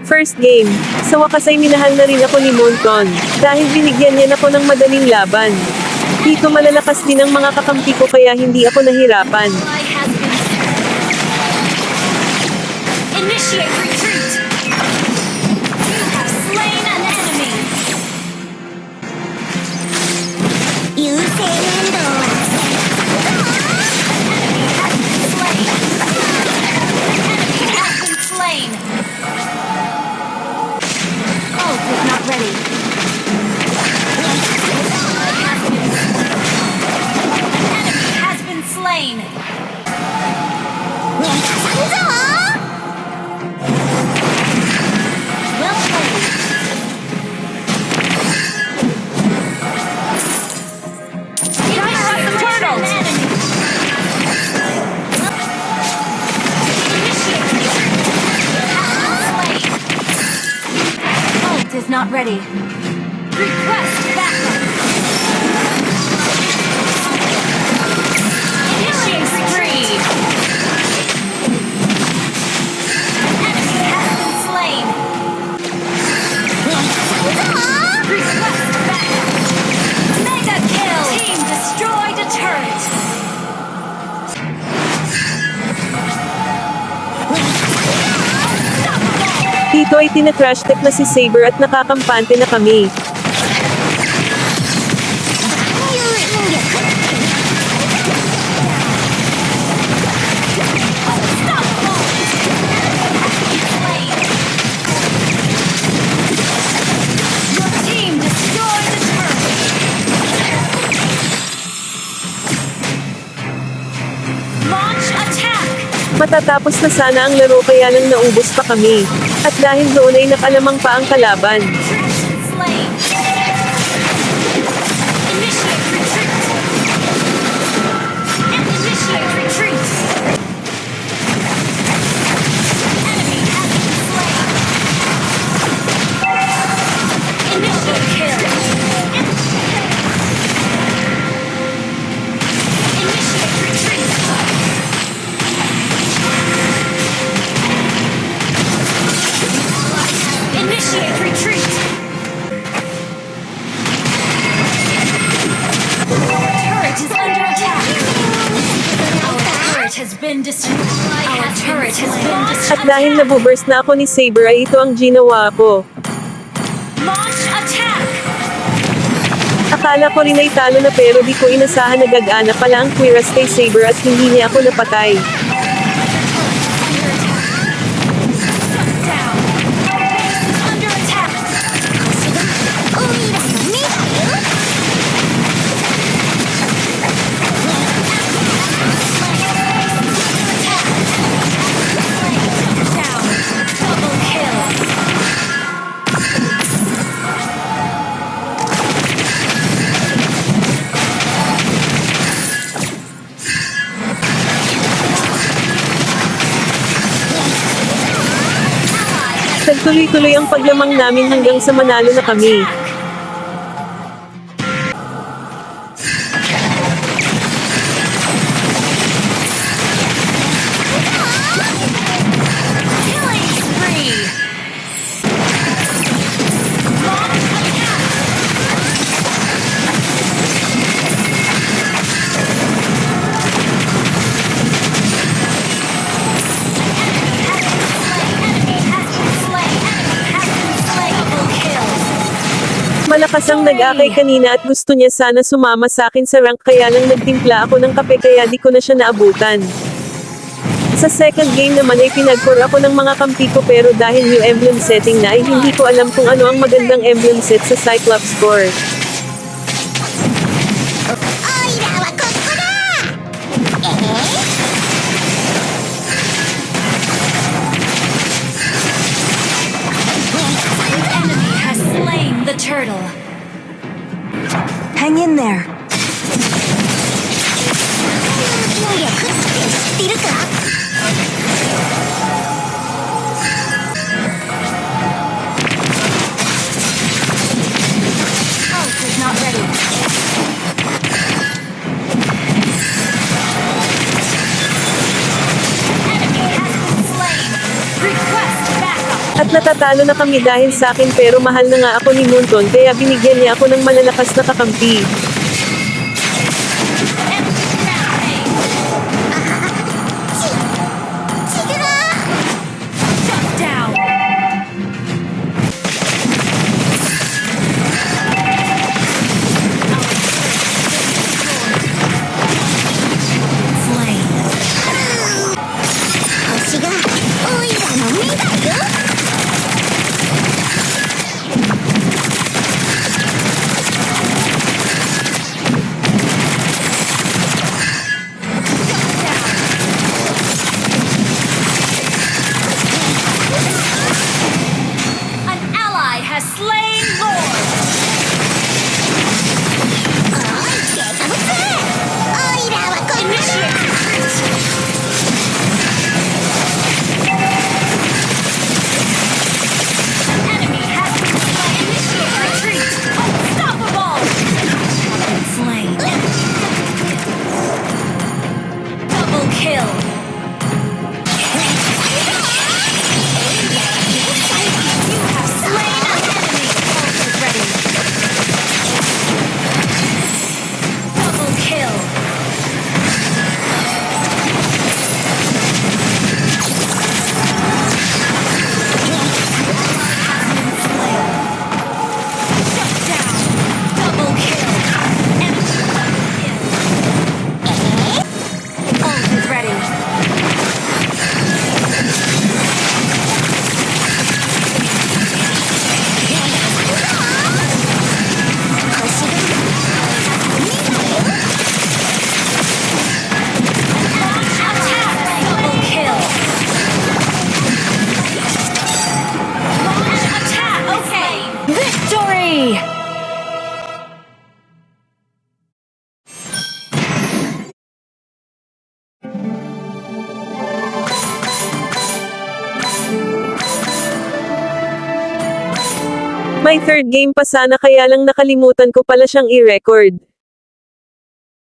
First game. Sa wakas ay minahal na rin ako ni Monton. Dahil binigyan niya ako ng madaling laban. Dito malalakas din ang mga kakampi ko kaya hindi ako nahirapan. Initiate retreat! You have slain an enemy! Enemy has been slain! Ult is not ready. Enemy has been slain! Well played. Initiate turtles! Ult is not ready. Request backup. Initiate spree. Enemy has been slain. Request backup. Mega kill. Team destroyed a turret. Dito ay tina-trash talk na si Saber at nakakampante na kami. Your team destroyed a turret. Launch attack. Matatapos na sana ang laro kaya lang naubos pa kami. At dahil doon ay nakalamang pa ang kalaban. Dragon slain. Initiate retreat. And initiate retreat. Enemy has been slain. Initiate kill. Initiate retreat. Initiate retreat! Turret is under attack! Our turret has been destroyed! Our turret has been At dahil destroyed! nabuburst na ako ni Saber ay ito ang ginawa ko. Launch attack! Akala ko rin ay talo na pero di ko inasahan na gagana pala ang Quiras kay Saber at hindi niya ako napatay. Down! Our base is under attack! Down! Double kill! Nagtuloy-tuloy ang paglamang namin hanggang sa manalo na kami. Killing spree! Launch attack! Enemy has been slain! Enemy has been slain! Double kill! Malakas ang nag-akay kanina at gusto niya sana sumama sa akin sa rank kaya lang nagtimpla ako ng kape kaya di ko na siya naabutan. Sa second game naman ay pinag-core ako ng mga kampi ko pero dahil new emblem setting na ay hindi ko alam kung ano ang magandang emblem set sa Cyclops core. Enemy has slain the turtle! Hang in there. Ult is not ready. At natatalo na kami dahil sa akin pero mahal na nga ako ni Munton kaya binigyan niya ako ng malalakas na kakampi. Shut down. Slain. 星がオイラの目だよ An ally has slain Lord. おいゲカブツオイラはこんな Initiate retreat. An enemy has been slain. Initiate retreat. Unstoppable. Slain. Double kill. You have slain an enemy. Ultimate ready. Double kill. Shut down. Double kill. Enemy kill. Ult is ready. Attack. Double kill. Launch attack. Okay. Victory. May third game pa sana kaya lang nakalimutan ko pala siyang i-record.